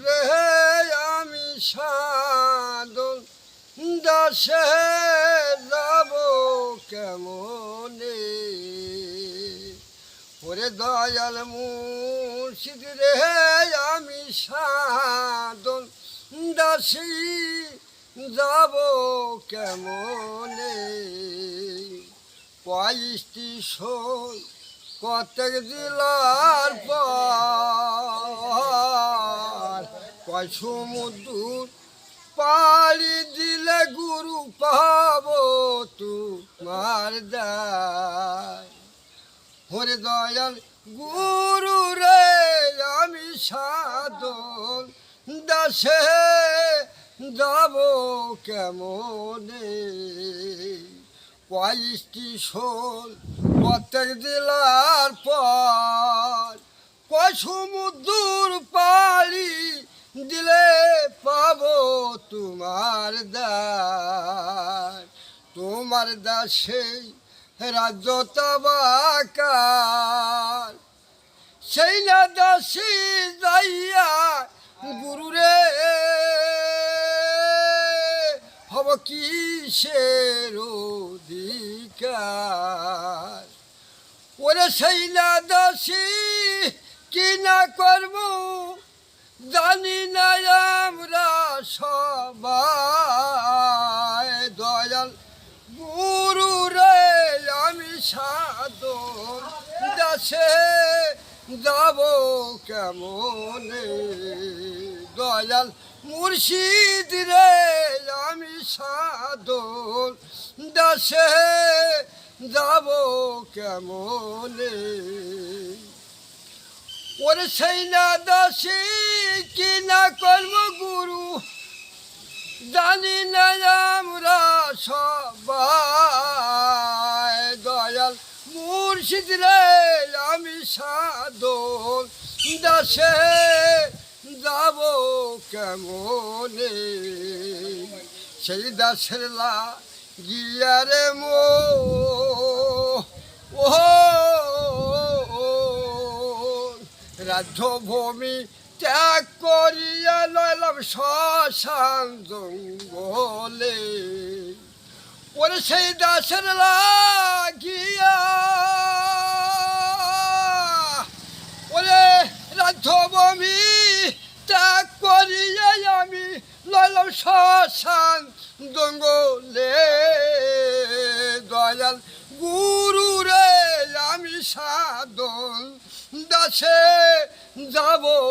রে আমি সাধন দাসে যাব কেমনে ওরে দয়াল মুর্শিদ রে আমি সাধন দাসী যাব কেমনে পয়ষ্টি শোল কতক দিলার পর কয় সমুদ্র পাড়ি দিলে গুরু পাব তোমার দায় হরে দয়াল গুরু রে আমি সাধন দাসে যাব কেমনে পয়ষ্টি শোল প্রত্যেক দিলার পর কয় সমুদ্র পাড়ি দিলে পাব তোমার দাস তোমার দাসে রাজ্য তবাকার সেই না দাসী যাইয়া গুরুরে হব কিসের অধিকার ওরে সেই না দাসী কি না করব জানি না আমরা সবাই দয়াল গুরু রে আমি সাধন দাসে যাব কেমনে দয়াল মুর্শিদ রে আমি সাধন দাসে যাব কেমনে ওরে সেই না দাসী কি না করব গুরু জানি না আমরা সবাই দয়াল মুর্শিদ রে আমি সাধন দাসে যাব কেমনে সেই দাসের লা গিয়ারে মো ও রাজ্য ভূমি ত্যাগ করিয়া লইলাম শ্মশান জঙ্গলে ওরে সেই দাসের লাগিয়া ওরে রাজ্য ভূমি ত্যাগ করিয়া আমি লইলাম শ্মশান জঙ্গলে দয়াল গুরু রে আমি সাধন দাসে যাব